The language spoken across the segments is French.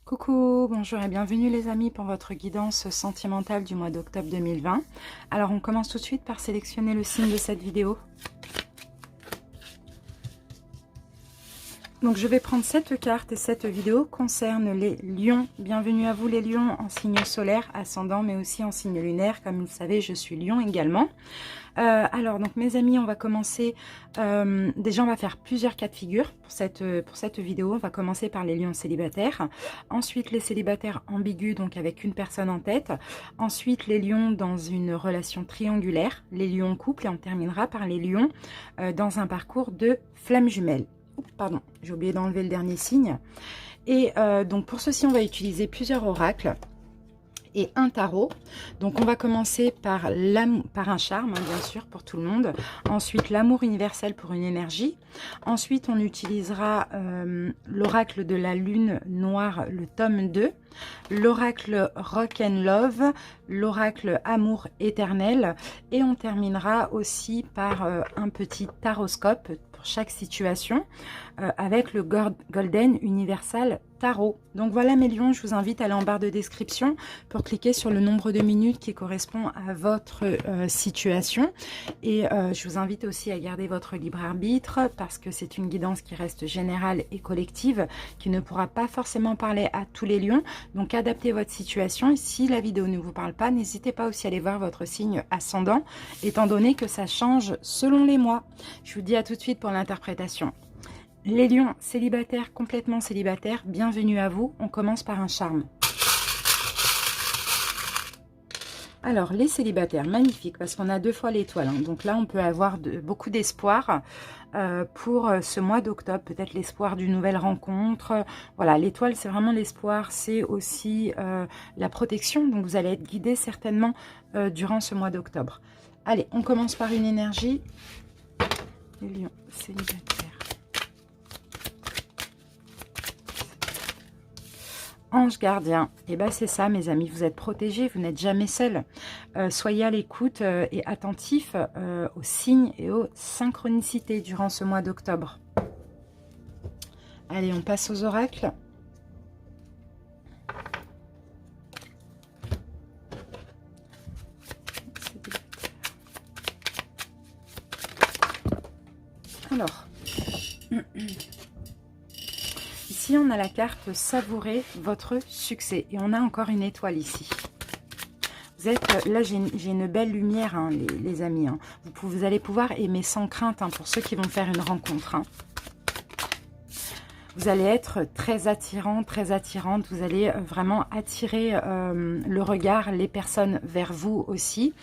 Coucou, bonjour et bienvenue les amis pour votre guidance sentimentale du mois d'octobre 2020. Alors on commence tout de suite par sélectionner le signe de cette vidéo. Donc je vais prendre cette carte et cette vidéo concerne les lions. Bienvenue à vous les lions en signe solaire, ascendant mais aussi en signe lunaire. Comme vous le savez, je suis lion également. Alors donc mes amis, on va commencer, déjà on va faire plusieurs cas de figure pour cette vidéo. On va commencer par les lions célibataires, ensuite les célibataires ambigus, donc avec une personne en tête, ensuite les lions dans une relation triangulaire, les lions en couple, et on terminera par les lions dans un parcours de flammes jumelles. Oups, pardon, j'ai oublié d'enlever le dernier signe. Et donc pour ceci, on va utiliser plusieurs oracles et un tarot. Donc on va commencer par un charme, hein, bien sûr, pour tout le monde. Ensuite l'amour universel pour une énergie. Ensuite on utilisera l'oracle de la lune noire, le tome 2, l'oracle Rock and Love, l'oracle amour éternel, et on terminera aussi par un petit taroscope pour chaque situation avec le Golden Universal Tarot. Donc voilà mes lions, je vous invite à aller en barre de description pour cliquer sur le nombre de minutes qui correspond à votre situation, et je vous invite aussi à garder votre libre arbitre parce que c'est une guidance qui reste générale et collective, qui ne pourra pas forcément parler à tous les lions. Donc adaptez votre situation, et si la vidéo ne vous parle pas, n'hésitez pas aussi à aller voir votre signe ascendant, étant donné que ça change selon les mois. Je vous dis à tout de suite pour l'interprétation. Les lions célibataires, complètement célibataires, bienvenue à vous. On commence par un charme. Alors, les célibataires, magnifique, parce qu'on a deux fois l'étoile. Hein. Donc là, on peut avoir beaucoup d'espoir pour ce mois d'octobre. Peut-être l'espoir d'une nouvelle rencontre. Voilà, l'étoile, c'est vraiment l'espoir. C'est aussi la protection. Donc, vous allez être guidé certainement durant ce mois d'octobre. Allez, on commence par une énergie. Les lions célibataires. Ange gardien, et bien c'est ça mes amis, vous êtes protégés, vous n'êtes jamais seuls. Soyez à l'écoute et attentifs aux signes et aux synchronicités durant ce mois d'octobre. Allez, on passe aux oracles. Alors... Ici, on a la carte savourer votre succès. Et on a encore une étoile ici. Vous êtes, là, j'ai une belle lumière, hein, les amis. Hein. Vous allez pouvoir aimer sans crainte, hein, pour ceux qui vont faire une rencontre. Hein. Vous allez être très attirant, très attirante. Vous allez vraiment attirer le regard, les personnes vers vous aussi.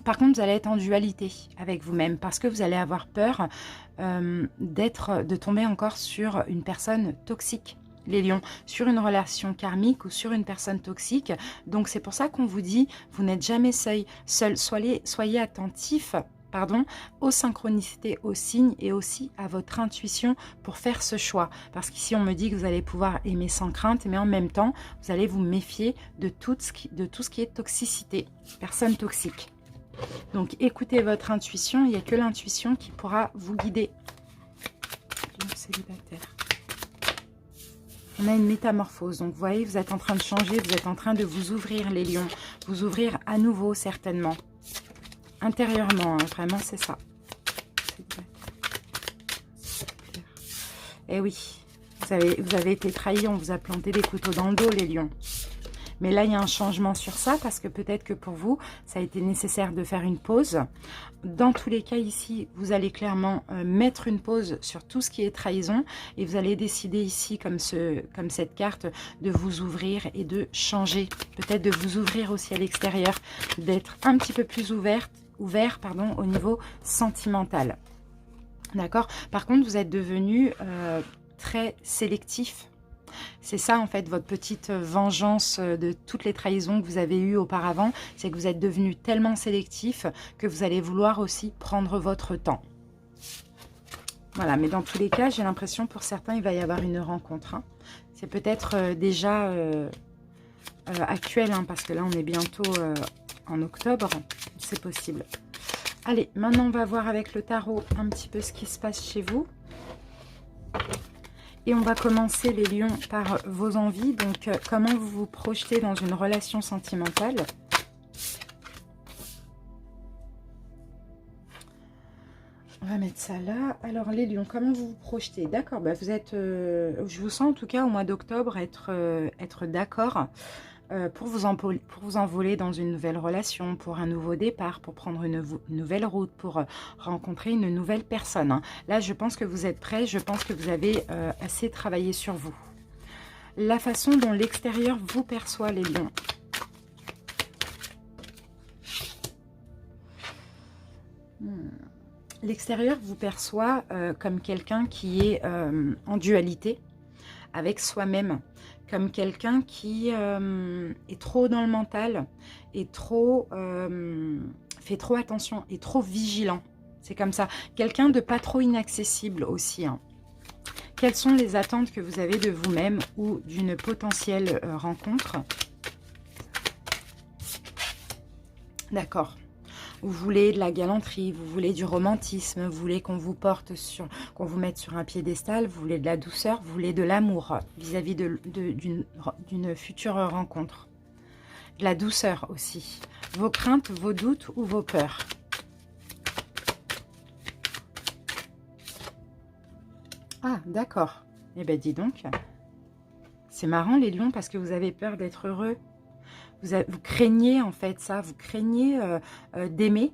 Par contre, vous allez être en dualité avec vous-même parce que vous allez avoir peur de tomber encore sur une personne toxique, les lions, sur une relation karmique ou sur une personne toxique. Donc, c'est pour ça qu'on vous dit, vous n'êtes jamais seul. Soyez attentifs, aux synchronicités, aux signes et aussi à votre intuition pour faire ce choix. Parce qu'ici, on me dit que vous allez pouvoir aimer sans crainte, mais en même temps, vous allez vous méfier de tout ce qui est toxicité, personne toxique. Donc écoutez votre intuition, il n'y a que l'intuition qui pourra vous guider. Célibataire. On a une métamorphose, donc vous voyez, vous êtes en train de changer, vous êtes en train de vous ouvrir les lions, vous ouvrir à nouveau certainement. Intérieurement, hein, vraiment c'est ça. Et oui, vous avez été trahis, on vous a planté des couteaux dans le dos les lions. Mais là, il y a un changement sur ça parce que peut-être que pour vous, ça a été nécessaire de faire une pause. Dans tous les cas, ici, vous allez clairement mettre une pause sur tout ce qui est trahison et vous allez décider ici, comme cette carte, de vous ouvrir et de changer. Peut-être de vous ouvrir aussi à l'extérieur, d'être un petit peu plus ouvert au niveau sentimental. D'accord? Par contre, vous êtes devenu très sélectif. C'est ça en fait votre petite vengeance de toutes les trahisons que vous avez eues auparavant. C'est que vous êtes devenu tellement sélectif que vous allez vouloir aussi prendre votre temps. Voilà, mais dans tous les cas, j'ai l'impression pour certains, il va y avoir une rencontre. Hein. C'est peut-être déjà actuel, hein, parce que là, on est bientôt en octobre. C'est possible. Allez, maintenant, on va voir avec le tarot un petit peu ce qui se passe chez vous. Et on va commencer les lions par vos envies. Donc, comment vous vous projetez dans une relation sentimentale? On va mettre ça là. Alors, les lions, comment vous vous projetez? D'accord, bah vous êtes... je vous sens en tout cas au mois d'octobre être d'accord pour vous envoler dans une nouvelle relation, pour un nouveau départ, pour prendre une nouvelle route, pour rencontrer une nouvelle personne. Hein. Là, je pense que vous êtes prêts, je pense que vous avez assez travaillé sur vous. La façon dont l'extérieur vous perçoit, les lions. L'extérieur vous perçoit comme quelqu'un qui est en dualité avec soi-même, comme quelqu'un qui est trop dans le mental, et trop fait trop attention, et trop vigilant. C'est comme ça. Quelqu'un de pas trop inaccessible aussi. Hein. Quelles sont les attentes que vous avez de vous-même ou d'une potentielle rencontre? D'accord. Vous voulez de la galanterie, vous voulez du romantisme, vous voulez qu'on vous porte sur, qu'on vous mette sur un piédestal, vous voulez de la douceur, vous voulez de l'amour vis-à-vis d'une future rencontre. De la douceur aussi. Vos craintes, vos doutes ou vos peurs. Ah, d'accord. Eh bien, dis donc. C'est marrant, les lions, parce que vous avez peur d'être heureux. Vous craignez en fait ça, vous craignez d'aimer,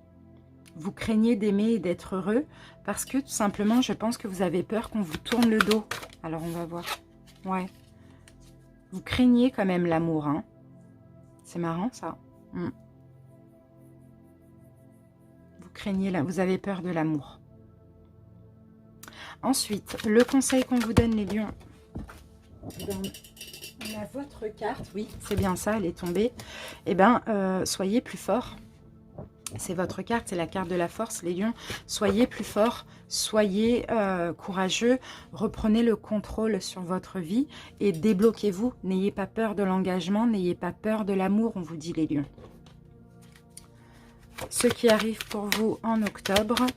vous craignez d'aimer et d'être heureux, parce que tout simplement, je pense que vous avez peur qu'on vous tourne le dos. Alors, on va voir. Ouais. Vous craignez quand même l'amour, hein. C'est marrant, ça. Vous craignez, vous avez peur de l'amour. Ensuite, le conseil qu'on vous donne, les lions, on a votre carte, oui, c'est bien ça, elle est tombée. Eh bien, soyez plus fort. C'est votre carte, c'est la carte de la force, les lions. Soyez plus fort, soyez courageux, reprenez le contrôle sur votre vie et débloquez-vous. N'ayez pas peur de l'engagement, n'ayez pas peur de l'amour, on vous dit, les lions. Ce qui arrive pour vous en octobre.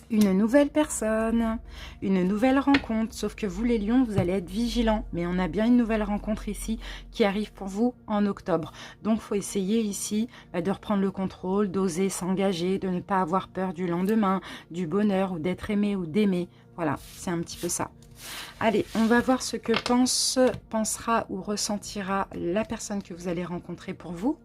Une nouvelle personne, une nouvelle rencontre, sauf que vous les lions, vous allez être vigilants, mais on a bien une nouvelle rencontre ici qui arrive pour vous en octobre. Donc, il faut essayer ici de reprendre le contrôle, d'oser s'engager, de ne pas avoir peur du lendemain, du bonheur ou d'être aimé ou d'aimer. Voilà, c'est un petit peu ça. Allez, on va voir ce que pensera ou ressentira la personne que vous allez rencontrer pour vous.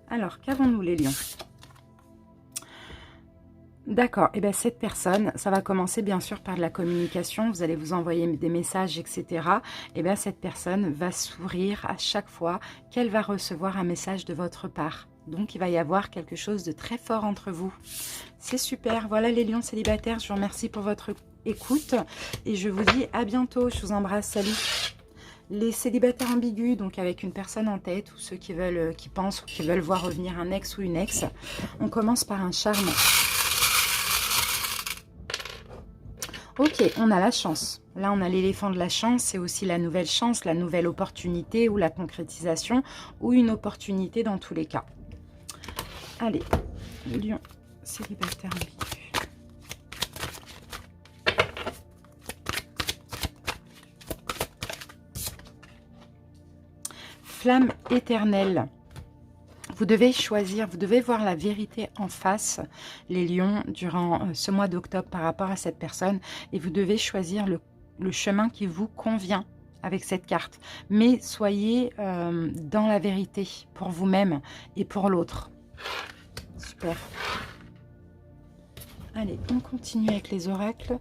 Alors, qu'avons-nous les lions? D'accord, et bien cette personne, ça va commencer bien sûr par de la communication, vous allez vous envoyer des messages, etc. Et bien cette personne va sourire à chaque fois qu'elle va recevoir un message de votre part. Donc il va y avoir quelque chose de très fort entre vous. C'est super, voilà les lions célibataires, je vous remercie pour votre écoute et je vous dis à bientôt, je vous embrasse, salut. Les célibataires ambigus, donc avec une personne en tête, ou ceux qui pensent ou qui veulent voir revenir un ex ou une ex, on commence par un charme. Ok, on a la chance. Là, on a l'éléphant de la chance, c'est aussi la nouvelle chance, la nouvelle opportunité ou la concrétisation, ou une opportunité dans tous les cas. Allez, le lion célibataire ambigu. Flamme éternelle. Vous devez choisir, vous devez voir la vérité en face, les lions, durant ce mois d'octobre par rapport à cette personne. Et vous devez choisir le chemin qui vous convient avec cette carte. Mais soyez dans la vérité pour vous-même et pour l'autre. Super. Allez, on continue avec les oracles.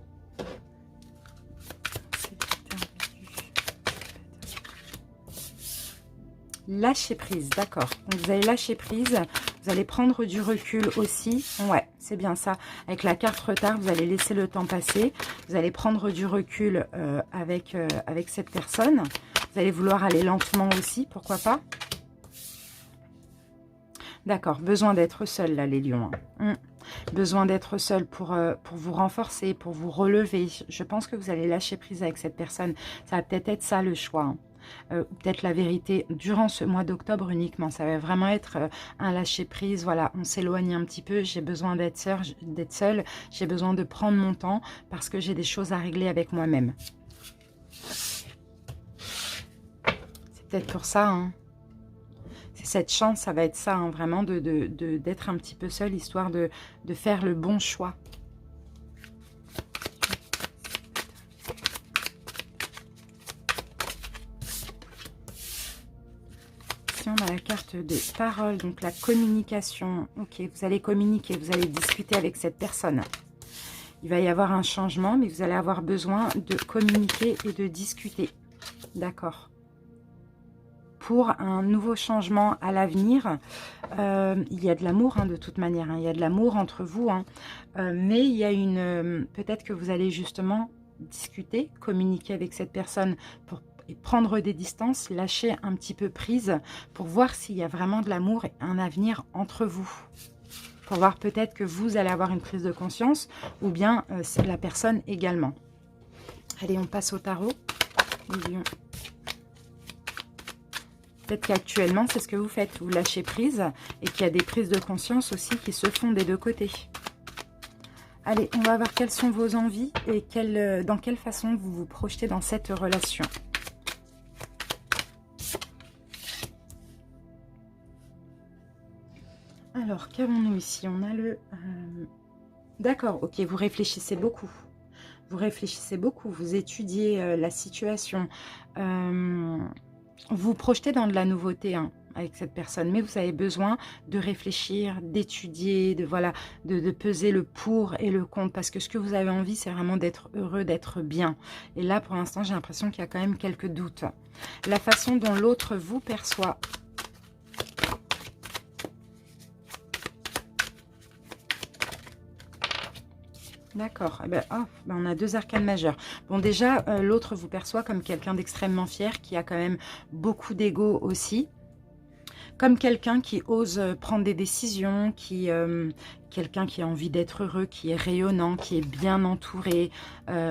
Lâcher prise, d'accord. Donc vous allez lâcher prise, vous allez prendre du recul aussi. Ouais, c'est bien ça. Avec la carte retard, vous allez laisser le temps passer. Vous allez prendre du recul avec cette personne. Vous allez vouloir aller lentement aussi, pourquoi pas. D'accord, besoin d'être seul là, les lions. Besoin d'être seul pour vous renforcer, pour vous relever. Je pense que vous allez lâcher prise avec cette personne. Ça va peut-être être ça le choix. Hein. Peut-être la vérité durant ce mois d'octobre uniquement. Ça va vraiment être un lâcher-prise. Voilà, on s'éloigne un petit peu. J'ai besoin d'être seule. J'ai besoin de prendre mon temps parce que j'ai des choses à régler avec moi-même. C'est peut-être pour ça. Hein. C'est cette chance, ça va être ça, hein, vraiment, d'être un petit peu seule, histoire de faire le bon choix. On a la carte de parole, donc la communication. Ok, vous allez communiquer, vous allez discuter avec cette personne. Il va y avoir un changement, mais vous allez avoir besoin de communiquer et de discuter. D'accord. Pour un nouveau changement à l'avenir, il y a de l'amour, hein, de toute manière. Hein, il y a de l'amour entre vous, hein, mais il y a une... peut-être que vous allez justement discuter, communiquer avec cette personne pour et prendre des distances, lâcher un petit peu prise pour voir s'il y a vraiment de l'amour et un avenir entre vous. Pour voir peut-être que vous allez avoir une prise de conscience ou bien c'est la personne également. Allez, on passe au tarot. Peut-être qu'actuellement, c'est ce que vous faites. Vous lâchez prise et qu'il y a des prises de conscience aussi qui se font des deux côtés. Allez, on va voir quelles sont vos envies et dans quelle façon vous vous projetez dans cette relation. Alors, qu'avons-nous ici? On a le... D'accord, ok, vous réfléchissez beaucoup. Vous réfléchissez beaucoup, vous étudiez la situation. Vous vous projetez dans de la nouveauté hein, avec cette personne, mais vous avez besoin de réfléchir, d'étudier, de peser le pour et le contre. Parce que ce que vous avez envie, c'est vraiment d'être heureux, d'être bien. Et là, pour l'instant, j'ai l'impression qu'il y a quand même quelques doutes. La façon dont l'autre vous perçoit... D'accord, eh ben, on a deux arcanes majeures. Bon, déjà, l'autre vous perçoit comme quelqu'un d'extrêmement fier, qui a quand même beaucoup d'ego aussi. Comme quelqu'un qui ose prendre des décisions, quelqu'un qui a envie d'être heureux, qui est rayonnant, qui est bien entouré,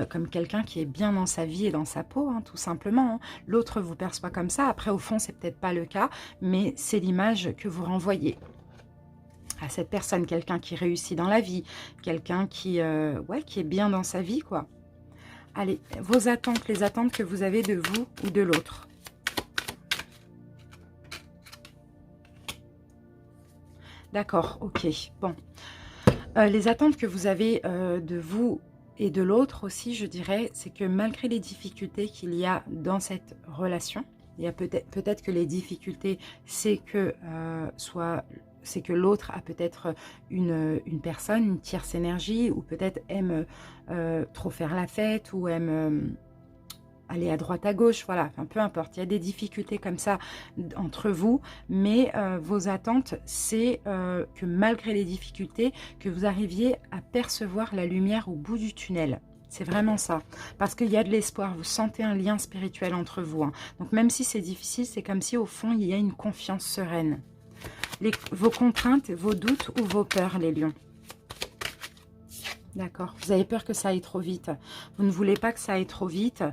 comme quelqu'un qui est bien dans sa vie et dans sa peau, hein, tout simplement. Hein. L'autre vous perçoit comme ça. Après, au fond, c'est peut-être pas le cas, mais c'est l'image que vous renvoyez à cette personne, quelqu'un qui réussit dans la vie, quelqu'un qui est bien dans sa vie, quoi. Allez, vos attentes, les attentes que vous avez de vous ou de l'autre. D'accord, ok, bon. Les attentes que vous avez de vous et de l'autre aussi, je dirais, c'est que malgré les difficultés qu'il y a dans cette relation, il y a peut-être que les difficultés, c'est que c'est que l'autre a peut-être une personne, une tierce énergie, ou peut-être aime trop faire la fête, ou aime aller à droite à gauche, voilà, enfin, peu importe. Il y a des difficultés comme ça entre vous, mais vos attentes, c'est que malgré les difficultés, que vous arriviez à percevoir la lumière au bout du tunnel. C'est vraiment ça, parce qu'il y a de l'espoir, vous sentez un lien spirituel entre vous. Hein. Donc même si c'est difficile, c'est comme si au fond, il y a une confiance sereine. Vos contraintes, vos doutes ou vos peurs, les lions. D'accord. Vous avez peur que ça aille trop vite. Vous ne voulez pas que ça aille trop vite.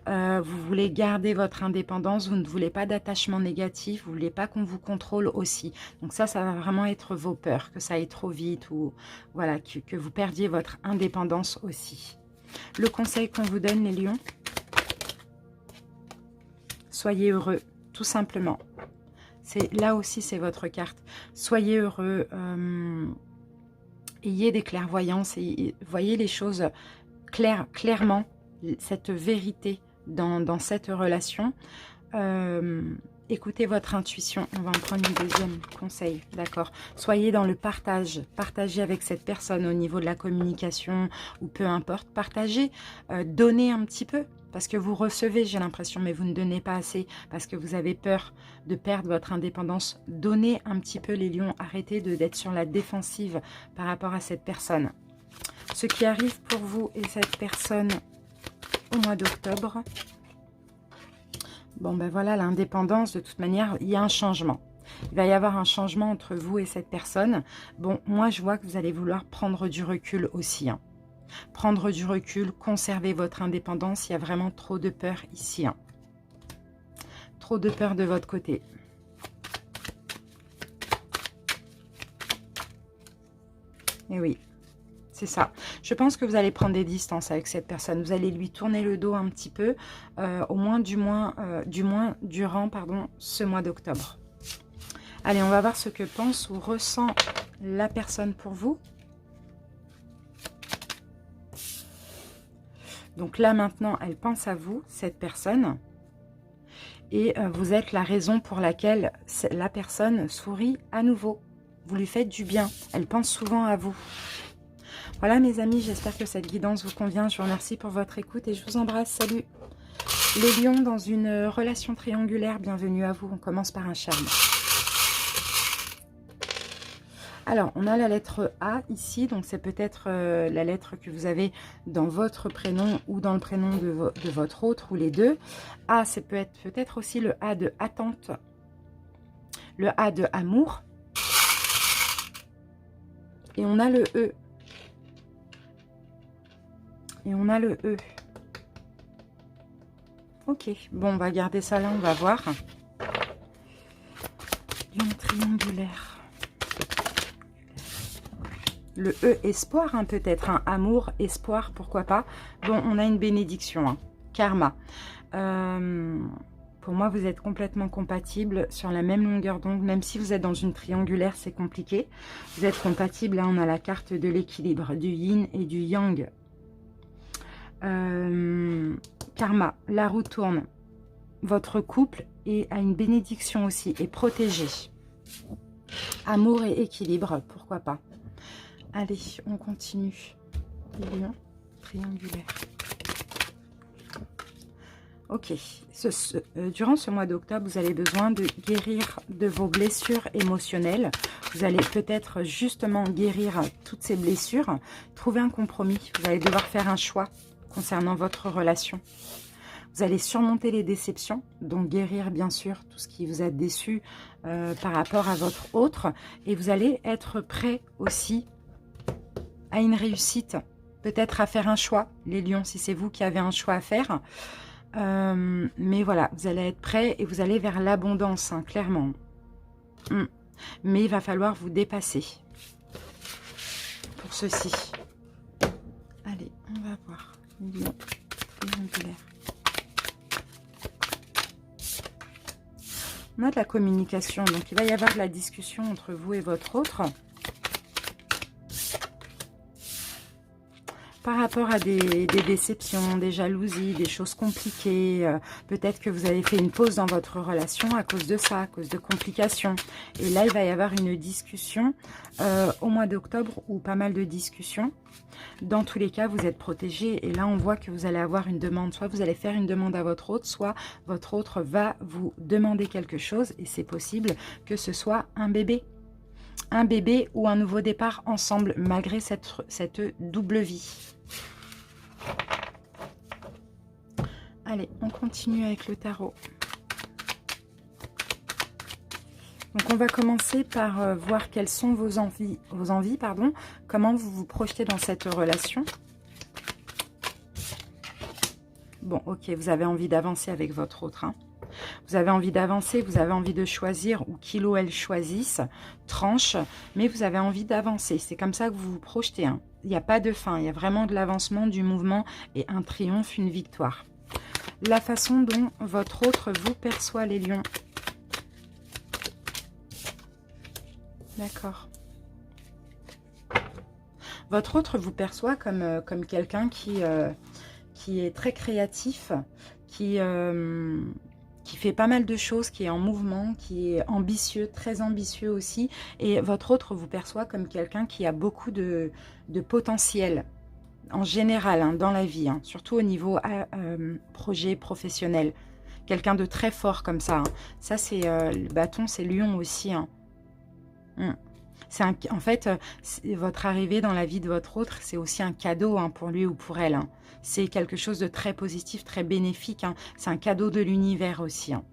Vous voulez garder votre indépendance. Vous ne voulez pas d'attachement négatif. Vous ne voulez pas qu'on vous contrôle aussi. Donc ça va vraiment être vos peurs, que ça aille trop vite ou voilà, que vous perdiez votre indépendance aussi. Le conseil qu'on vous donne, les lions, soyez heureux, tout simplement. Là aussi, c'est votre carte. Soyez heureux, ayez des clairvoyances et voyez les choses clairement, cette vérité dans cette relation. Écoutez votre intuition. On va en prendre une deuxième conseil, d'accord. Soyez dans le partage. Partagez avec cette personne au niveau de la communication ou peu importe. Partagez, donnez un petit peu. Parce que vous recevez, j'ai l'impression, mais vous ne donnez pas assez. Parce que vous avez peur de perdre votre indépendance. Donnez un petit peu, les lions. Arrêtez d'être sur la défensive par rapport à cette personne. Ce qui arrive pour vous et cette personne au mois d'octobre. Bon, ben voilà, l'indépendance, de toute manière, il y a un changement. Il va y avoir un changement entre vous et cette personne. Bon, moi, je vois que vous allez vouloir prendre du recul aussi. Hein. Prendre du recul, conserver votre indépendance. Il y a vraiment trop de peur ici. Hein. Trop de peur de votre côté. Et oui, c'est ça. Je pense que vous allez prendre des distances avec cette personne. Vous allez lui tourner le dos un petit peu, au moins durant ce mois d'octobre. Allez, on va voir ce que pense ou ressent la personne pour vous. Donc là, maintenant, elle pense à vous, cette personne. Et vous êtes la raison pour laquelle la personne sourit à nouveau. Vous lui faites du bien. Elle pense souvent à vous. Voilà mes amis, j'espère que cette guidance vous convient. Je vous remercie pour votre écoute et je vous embrasse. Salut les lions dans une relation triangulaire. Bienvenue à vous. On commence par un charme. Alors, on a la lettre A ici, donc c'est peut-être la lettre que vous avez dans votre prénom ou dans le prénom de votre autre, ou les deux. A, c'est peut-être aussi le A de attente, le A de amour. Et on a le E. Et on a le E. Ok, bon, on va garder ça là, on va voir. Lion triangulaire. Le E, espoir, hein, peut-être, hein, amour, espoir, pourquoi pas. Bon, on a une bénédiction, hein, karma. Pour moi, vous êtes complètement compatibles sur la même longueur d'onde, même si vous êtes dans une triangulaire, c'est compliqué. Vous êtes compatibles, là, on a la carte de l'équilibre, du yin et du yang. Karma, la roue tourne. Votre couple a une bénédiction aussi, est protégé. Amour et équilibre, pourquoi pas. Allez, on continue. Lion triangulaire. Ok. Durant ce mois d'octobre, vous avez besoin de guérir de vos blessures émotionnelles. Vous allez peut-être justement guérir toutes ces blessures. Trouver un compromis. Vous allez devoir faire un choix concernant votre relation. Vous allez surmonter les déceptions. Donc guérir bien sûr tout ce qui vous a déçu par rapport à votre autre. Et vous allez être prêt aussi à une réussite, peut-être à faire un choix, les lions, si c'est vous qui avez un choix à faire. Mais voilà, vous allez être prêts et vous allez vers l'abondance, hein, clairement. Mais il va falloir vous dépasser pour ceci. Allez, on va voir. Lion triangulaire. On a de la communication, donc il va y avoir de la discussion entre vous et votre autre. Par rapport à des déceptions, des jalousies, des choses compliquées, peut-être que vous avez fait une pause dans votre relation à cause de ça, à cause de complications. Et là, il va y avoir une discussion au mois d'octobre, ou pas mal de discussions. Dans tous les cas, vous êtes protégé. Et là, on voit que vous allez avoir une demande. Soit vous allez faire une demande à votre autre, soit votre autre va vous demander quelque chose. Et c'est possible que ce soit un bébé. Un bébé ou un nouveau départ ensemble, malgré cette double vie. Allez, on continue avec le tarot. Donc, on va commencer par voir quelles sont vos envies, comment vous vous projetez dans cette relation. Bon, ok, vous avez envie d'avancer avec votre autre, hein. Vous avez envie d'avancer, vous avez envie de choisir, ou qu'il ou elle choisisse, tranche, mais vous avez envie d'avancer. C'est comme ça que vous vous projetez, hein. Il n'y a pas de fin, il y a vraiment de l'avancement, du mouvement et un triomphe, une victoire. La façon dont votre autre vous perçoit, les lions. D'accord. Votre autre vous perçoit comme quelqu'un qui est très créatif, qui fait pas mal de choses, qui est en mouvement, qui est ambitieux, très ambitieux aussi. Et votre autre vous perçoit comme quelqu'un qui a beaucoup de potentiel, en général, hein, dans la vie, hein, surtout au niveau projet professionnel. Quelqu'un de très fort comme ça. Hein. Ça, c'est le bâton, c'est lion aussi. Hein. En fait, votre arrivée dans la vie de votre autre, c'est aussi un cadeau, hein, pour lui ou pour elle. Hein. C'est quelque chose de très positif, très bénéfique. Hein. C'est un cadeau de l'univers aussi. Hein.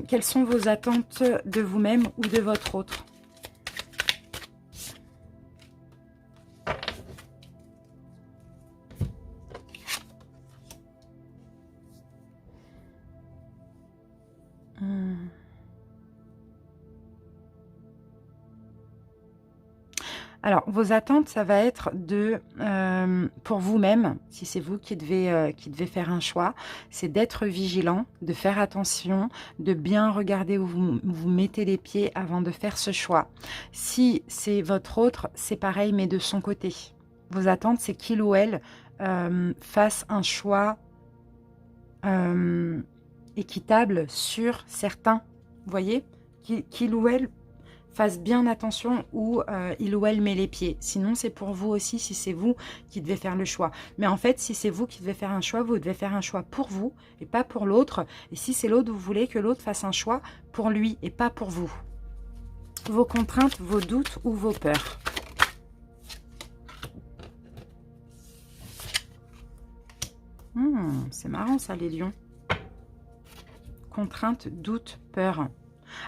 Quelles sont vos attentes de vous-même ou de votre autre? Alors, vos attentes, ça va être de, pour vous-même, si c'est vous qui devez faire un choix, c'est d'être vigilant, de faire attention, de bien regarder où vous mettez les pieds avant de faire ce choix. Si c'est votre autre, c'est pareil, mais de son côté. Vos attentes, c'est qu'il ou elle fasse un choix équitable sur certains. Vous voyez, qu'il ou elle fasse bien attention où il ou elle met les pieds. Sinon, c'est pour vous aussi si c'est vous qui devez faire le choix. Mais en fait, si c'est vous qui devez faire un choix, vous devez faire un choix pour vous et pas pour l'autre. Et si c'est l'autre, vous voulez que l'autre fasse un choix pour lui et pas pour vous. Vos contraintes, vos doutes ou vos peurs. C'est marrant ça, les lions. Contraintes, doutes, peurs.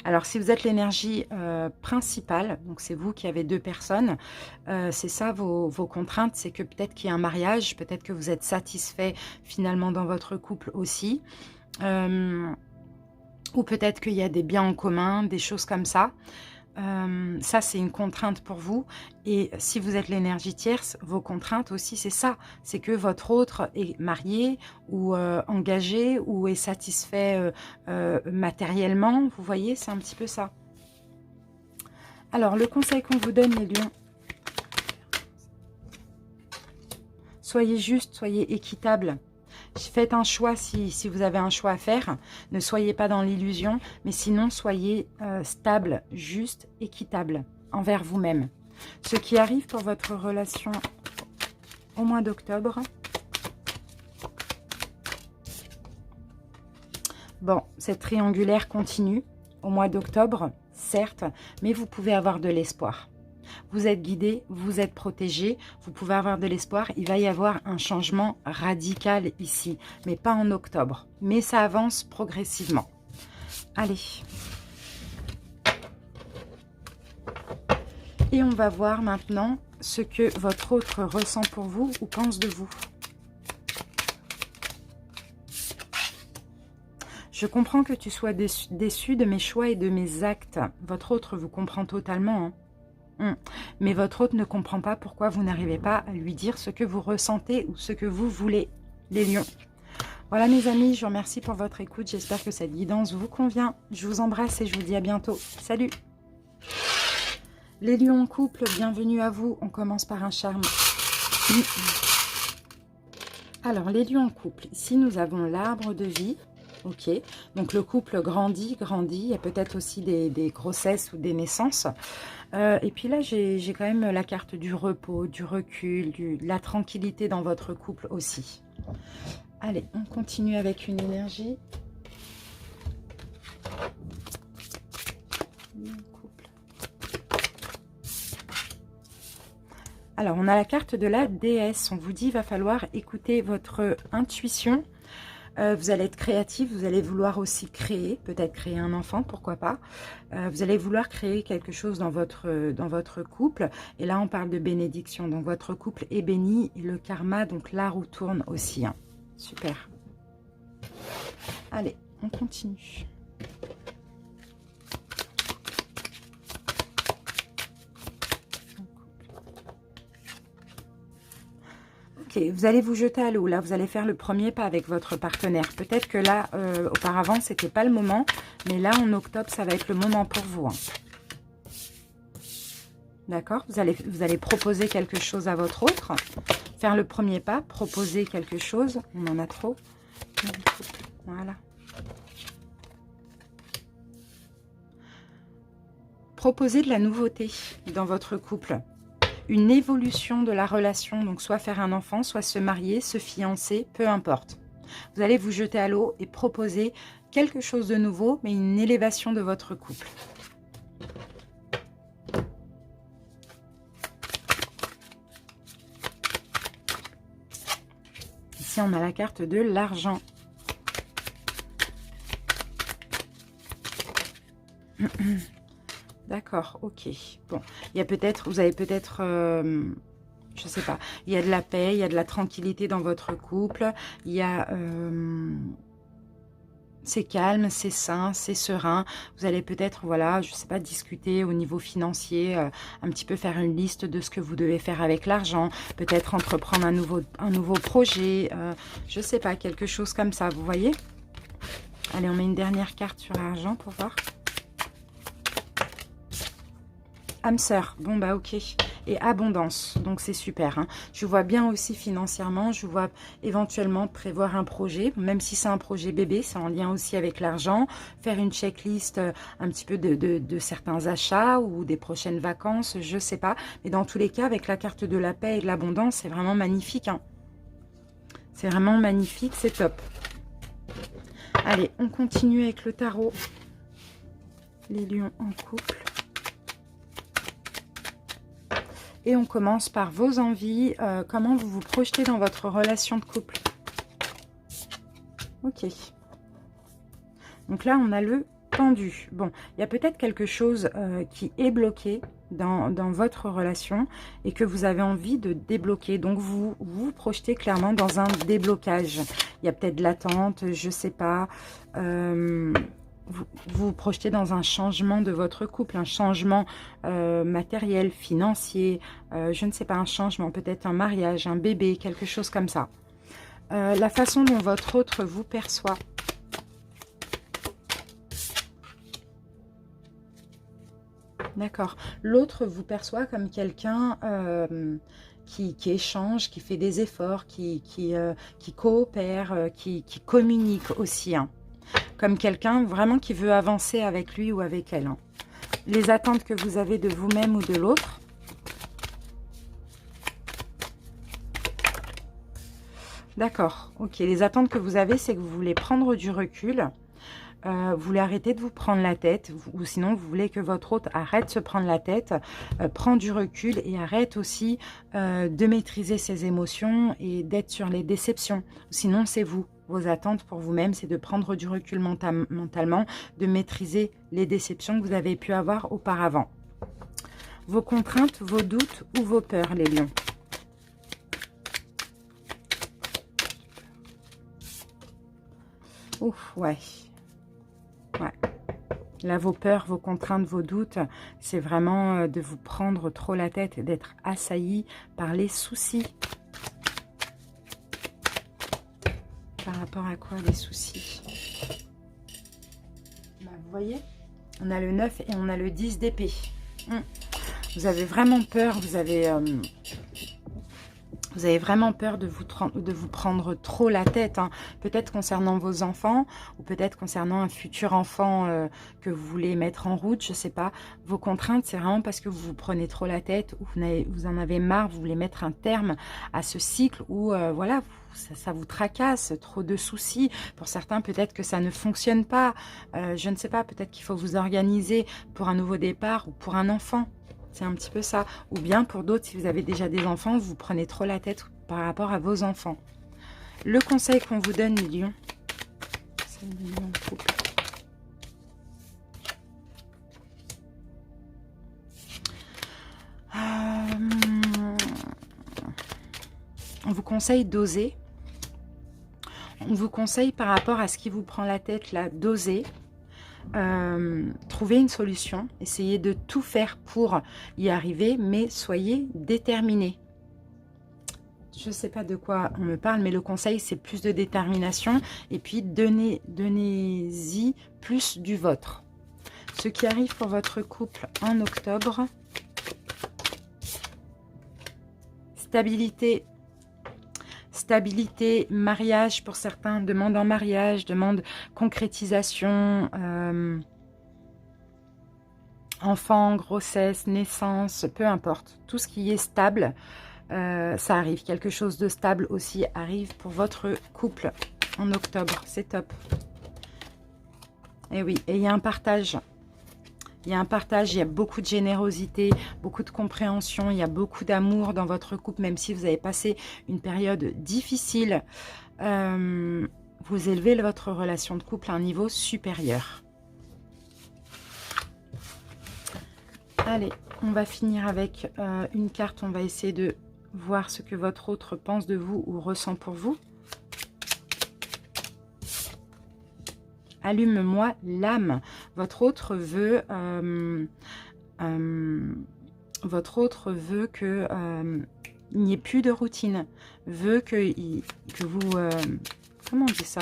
Alors, si vous êtes l'énergie principale, donc c'est vous qui avez deux personnes, c'est ça vos contraintes, c'est que peut-être qu'il y a un mariage, peut-être que vous êtes satisfait finalement dans votre couple aussi, ou peut-être qu'il y a des biens en commun, des choses comme ça. Ça, c'est une contrainte pour vous. Et si vous êtes l'énergie tierce, vos contraintes aussi, c'est ça. C'est que votre autre est marié ou engagé ou est satisfait matériellement. Vous voyez, c'est un petit peu ça. Alors, le conseil qu'on vous donne, les lions, soyez juste, soyez équitable. Faites un choix si vous avez un choix à faire. Ne soyez pas dans l'illusion, mais sinon soyez stable, juste, équitable envers vous-même. Ce qui arrive pour votre relation au mois d'octobre. Bon, cette triangulaire continue au mois d'octobre, certes, mais vous pouvez avoir de l'espoir. Vous êtes guidé, vous êtes protégé, vous pouvez avoir de l'espoir. Il va y avoir un changement radical ici, mais pas en octobre. Mais ça avance progressivement. Allez. Et on va voir maintenant ce que votre autre ressent pour vous ou pense de vous. Je comprends que tu sois déçu de mes choix et de mes actes. Votre autre vous comprend totalement, hein. Mais votre autre ne comprend pas pourquoi vous n'arrivez pas à lui dire ce que vous ressentez ou ce que vous voulez, les lions. Voilà mes amis, je vous remercie pour votre écoute. J'espère que cette guidance vous convient. Je vous embrasse et je vous dis à bientôt. Salut! Les lions en couple, bienvenue à vous. On commence par un charme. Alors, les lions en couple, ici nous avons l'arbre de vie. Ok, donc le couple grandit. Il y a peut-être aussi des grossesses ou des naissances. Et puis là, j'ai quand même la carte du repos, du recul, de la tranquillité dans votre couple aussi. Allez, on continue avec une énergie. Alors, on a la carte de la déesse. On vous dit, il va falloir écouter votre intuition. Vous allez être créatif, vous allez vouloir aussi créer, peut-être créer un enfant, pourquoi pas. Vous allez vouloir créer quelque chose dans votre couple. Et là, on parle de bénédiction. Donc, votre couple est béni et le karma, donc la roue tourne aussi. Hein. Super. Allez, on continue. Vous allez vous jeter à l'eau. Là, vous allez faire le premier pas avec votre partenaire. Peut-être que là, auparavant, c'était pas le moment. Mais là, en octobre, ça va être le moment pour vous. Hein. D'accord, vous allez proposer quelque chose à votre autre. Faire le premier pas, proposer quelque chose. On en a trop. Voilà. Proposer de la nouveauté dans votre couple. Une évolution de la relation, donc soit faire un enfant, soit se marier, se fiancer, peu importe. Vous allez vous jeter à l'eau et proposer quelque chose de nouveau, mais une élévation de votre couple. Ici, on a la carte de l'argent. D'accord, ok. Bon, il y a peut-être, vous avez peut-être, je sais pas, il y a de la paix, il y a de la tranquillité dans votre couple, il y a, c'est calme, c'est sain, c'est serein. Vous allez peut-être, voilà, je sais pas, discuter au niveau financier, un petit peu faire une liste de ce que vous devez faire avec l'argent, peut-être entreprendre un nouveau projet, je sais pas, quelque chose comme ça, vous voyez? Allez, on met une dernière carte sur l'argent pour voir. Âme sœur, bon bah ok. Et abondance, donc c'est super. Hein. Je vois bien aussi financièrement, je vois éventuellement prévoir un projet, même si c'est un projet bébé, c'est en lien aussi avec l'argent, faire une checklist un petit peu de certains achats ou des prochaines vacances, je sais pas. Mais dans tous les cas, avec la carte de la paix et de l'abondance, c'est vraiment magnifique. Hein. C'est vraiment magnifique, c'est top. Allez, on continue avec le tarot. Les lions en couple. Et on commence par vos envies, comment vous vous projetez dans votre relation de couple. Ok. Donc là, on a le tendu. Bon, il y a peut-être quelque chose qui est bloqué dans votre relation et que vous avez envie de débloquer. Donc, vous vous projetez clairement dans un déblocage. Il y a peut-être de l'attente, je ne sais pas. Vous vous projetez dans un changement de votre couple, un changement matériel, financier, je ne sais pas, un changement, peut-être un mariage, un bébé, quelque chose comme ça. La façon dont votre autre vous perçoit. D'accord. L'autre vous perçoit comme quelqu'un qui échange, qui fait des efforts, qui coopère, qui communique aussi, hein. Comme quelqu'un vraiment qui veut avancer avec lui ou avec elle. Hein. Les attentes que vous avez de vous-même ou de l'autre. D'accord, ok. Les attentes que vous avez, c'est que vous voulez prendre du recul. Vous voulez arrêter de vous prendre la tête. Ou sinon, vous voulez que votre hôte arrête de se prendre la tête, prend du recul et arrête aussi de maîtriser ses émotions et d'être sur les déceptions. Sinon, c'est vous. Vos attentes pour vous-même, c'est de prendre du recul mentalement, de maîtriser les déceptions que vous avez pu avoir auparavant. Vos contraintes, vos doutes ou vos peurs, les lions. Ouf, ouais. Ouais. Là, vos peurs, vos contraintes, vos doutes, c'est vraiment de vous prendre trop la tête et d'être assailli par les soucis. Par rapport à quoi les soucis? Bah, vous voyez, on a le 9 et on a le 10 d'épée. Vous avez vraiment peur, vous avez vraiment peur de vous prendre trop la tête. Hein. Peut-être concernant vos enfants ou peut-être concernant un futur enfant que vous voulez mettre en route, je ne sais pas. Vos contraintes, c'est vraiment parce que vous vous prenez trop la tête ou vous en avez marre, vous voulez mettre un terme à ce cycle où voilà, ça vous tracasse, trop de soucis. Pour certains, peut-être que ça ne fonctionne pas. Je ne sais pas, peut-être qu'il faut vous organiser pour un nouveau départ ou pour un enfant. C'est un petit peu ça. Ou bien pour d'autres, si vous avez déjà des enfants, vous prenez trop la tête par rapport à vos enfants. Le conseil qu'on vous donne, les lions. C'est le lion en couple. On vous conseille d'oser. On vous conseille par rapport à ce qui vous prend la tête, là, d'oser. Trouver une solution, essayez de tout faire pour y arriver, mais soyez déterminés. Je ne sais pas de quoi on me parle, mais le conseil, c'est plus de détermination et puis donnez-y plus du vôtre. Ce qui arrive pour votre couple en octobre, stabilité, mariage pour certains, demande en mariage, demande concrétisation, enfant, grossesse, naissance, peu importe. Tout ce qui est stable, ça arrive. Quelque chose de stable aussi arrive pour votre couple en octobre. C'est top. Et oui, et il y a un partage. Il y a un partage, il y a beaucoup de générosité, beaucoup de compréhension, il y a beaucoup d'amour dans votre couple, même si vous avez passé une période difficile. Vous élevez votre relation de couple à un niveau supérieur. Allez, on va finir avec une carte. On va essayer de voir ce que votre autre pense de vous ou ressent pour vous. Allume-moi l'âme. Votre autre veut que il n'y ait plus de routine. Veut que vous... comment on dit ça,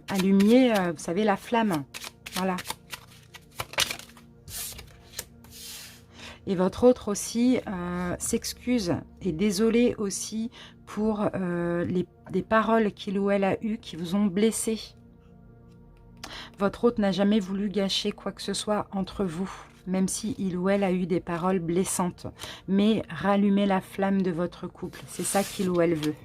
allumiez, vous savez, la flamme. Voilà. Et votre autre aussi s'excuse et désolé aussi pour des paroles qu'il ou elle a eues qui vous ont blessé. Votre autre n'a jamais voulu gâcher quoi que ce soit entre vous, même si il ou elle a eu des paroles blessantes. Mais rallumez la flamme de votre couple, c'est ça qu'il ou elle veut.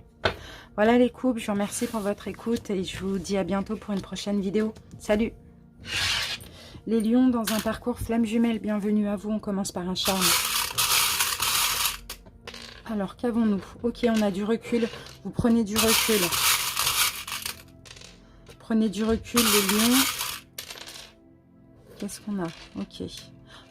Voilà les couples, je vous remercie pour votre écoute et je vous dis à bientôt pour une prochaine vidéo. Salut! Les lions dans un parcours flamme jumelle, bienvenue à vous, on commence par un charme. Alors, qu'avons-nous? Ok, on a du recul, vous prenez du recul. Prenez du recul les lions. Qu'est-ce qu'on a? Ok.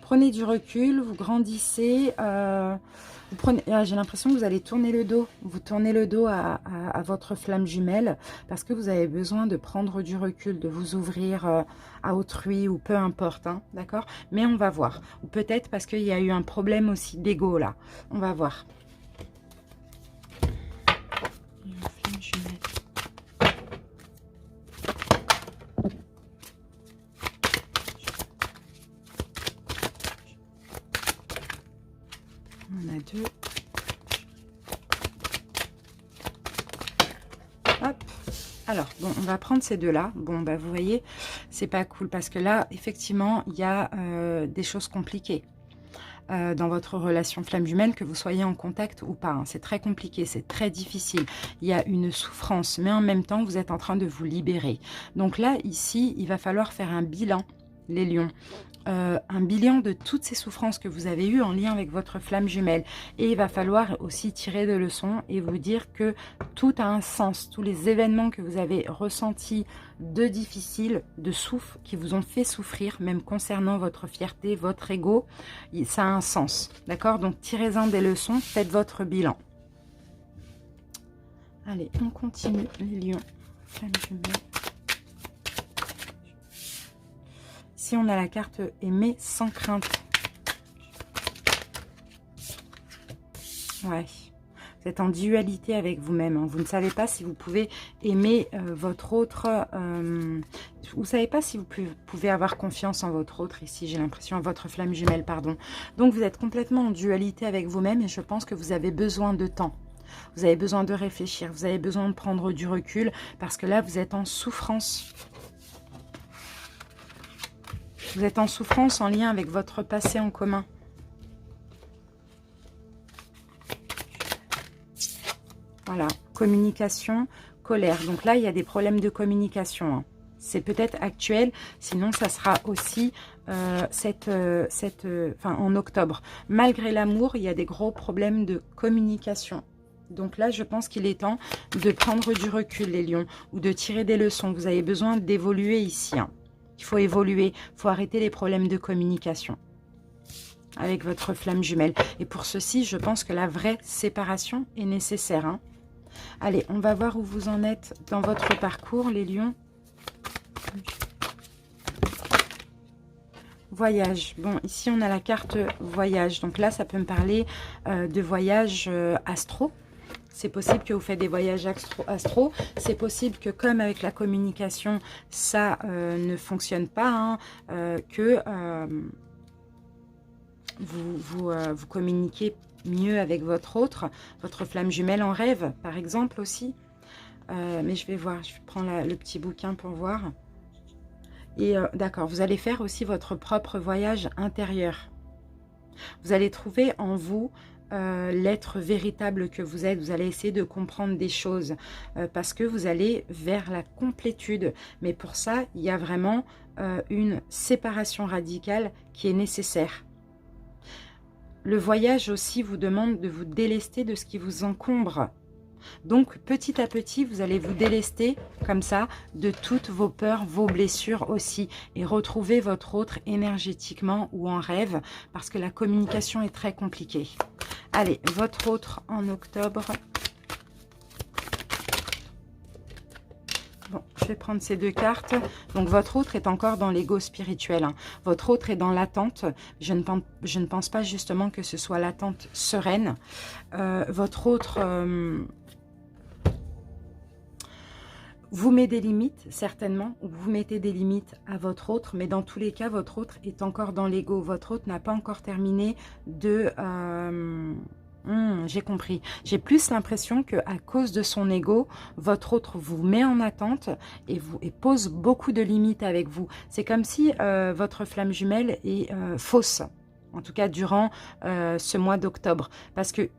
Prenez du recul, vous grandissez. Vous prenez, j'ai l'impression que vous allez tourner le dos. Vous tournez le dos à votre flamme jumelle parce que vous avez besoin de prendre du recul, de vous ouvrir à autrui ou peu importe. Hein, d'accord? Mais on va voir. Ou peut-être parce qu'il y a eu un problème aussi d'ego là. On va voir. Flamme jumelle. On a deux. Hop. Alors, bon, on va prendre ces deux-là. Bon, bah, vous voyez, c'est pas cool parce que là, effectivement, il y a des choses compliquées dans votre relation flamme jumelle, que vous soyez en contact ou pas. Hein. C'est très compliqué, c'est très difficile. Il y a une souffrance, mais en même temps, vous êtes en train de vous libérer. Donc là, ici, il va falloir faire un bilan, les lions. Un bilan de toutes ces souffrances que vous avez eues en lien avec votre flamme jumelle. Et il va falloir aussi tirer des leçons et vous dire que tout a un sens. Tous les événements que vous avez ressentis de difficiles, de souffre, qui vous ont fait souffrir, même concernant votre fierté, votre ego, ça a un sens. D'accord? Donc tirez-en des leçons, faites votre bilan. Allez, on continue les lions. Flamme jumelle. Ici, on a la carte aimer sans crainte. Ouais. Vous êtes en dualité avec vous-même. Hein. Vous ne savez pas si vous pouvez aimer votre autre. Vous ne savez pas si vous pouvez avoir confiance en votre autre. Ici, j'ai l'impression, en votre flamme jumelle, pardon. Donc, vous êtes complètement en dualité avec vous-même et je pense que vous avez besoin de temps. Vous avez besoin de réfléchir. Vous avez besoin de prendre du recul parce que là, vous êtes en souffrance. Vous êtes en souffrance en lien avec votre passé en commun. Voilà, communication, colère. Donc là, il y a des problèmes de communication. Hein. C'est peut-être actuel, sinon ça sera aussi en octobre. Malgré l'amour, il y a des gros problèmes de communication. Donc là, je pense qu'il est temps de prendre du recul, les lions, ou de tirer des leçons. Vous avez besoin d'évoluer ici. Hein. Il faut évoluer, il faut arrêter les problèmes de communication avec votre flamme jumelle. Et pour ceci, je pense que la vraie séparation est nécessaire. Hein. Allez, on va voir où vous en êtes dans votre parcours, les lions. Voyage. Bon, ici, on a la carte voyage. Donc là, ça peut me parler de voyage astro. C'est possible que vous faites des voyages astro. C'est possible que comme avec la communication, ça ne fonctionne pas, hein, que vous communiquez mieux avec votre flamme jumelle en rêve, par exemple aussi. Mais je vais voir, je prends le petit bouquin pour voir. Et d'accord, vous allez faire aussi votre propre voyage intérieur. Vous allez trouver en vous l'être véritable que vous êtes. Vous allez essayer de comprendre des choses parce que vous allez vers la complétude. Mais pour ça, il y a vraiment une séparation radicale qui est nécessaire. Le voyage aussi vous demande de vous délester de ce qui vous encombre. Donc, petit à petit, vous allez vous délester, comme ça, de toutes vos peurs, vos blessures aussi. Et retrouver votre autre énergétiquement ou en rêve, parce que la communication est très compliquée. Allez, votre autre en octobre. Bon, je vais prendre ces 2 cartes. Donc, votre autre est encore dans l'ego spirituel. Hein. Votre autre est dans l'attente. Je ne pense pas justement que ce soit l'attente sereine. Votre autre... vous mettez des limites, certainement, ou vous mettez des limites à votre autre, mais dans tous les cas, votre autre est encore dans l'ego. Votre autre n'a pas encore terminé de... j'ai compris. J'ai plus l'impression qu'à cause de son ego, votre autre vous met en attente et pose beaucoup de limites avec vous. C'est comme si votre flamme jumelle est fausse, en tout cas durant ce mois d'octobre, parce que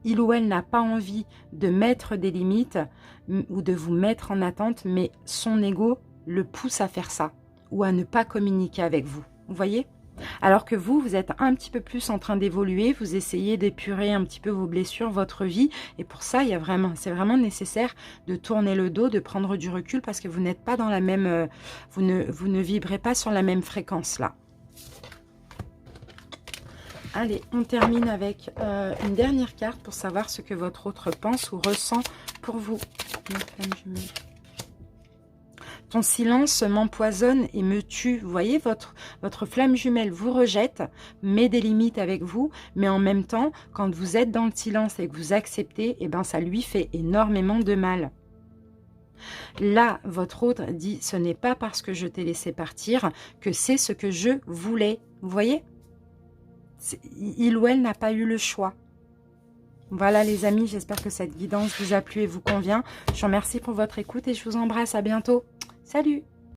il ou elle n'a pas envie de mettre des limites ou de vous mettre en attente, mais son ego le pousse à faire ça ou à ne pas communiquer avec vous. Vous voyez? Alors que vous, vous êtes un petit peu plus en train d'évoluer, vous essayez d'épurer un petit peu vos blessures, votre vie, et pour ça, c'est vraiment nécessaire de tourner le dos, de prendre du recul, parce que vous n'êtes pas dans la même... vous ne vibrez pas sur la même fréquence là. Allez, on termine avec une dernière carte pour savoir ce que votre autre pense ou ressent pour vous. Ton silence m'empoisonne et me tue. Vous voyez, votre flamme jumelle vous rejette, met des limites avec vous, mais en même temps, quand vous êtes dans le silence et que vous acceptez, eh ben, ça lui fait énormément de mal. Là, votre autre dit, ce n'est pas parce que je t'ai laissé partir que c'est ce que je voulais. Vous voyez? Il ou elle n'a pas eu le choix. Voilà les amis, j'espère que cette guidance vous a plu et vous convient. Je vous remercie pour votre écoute et je vous embrasse. À bientôt. Salut!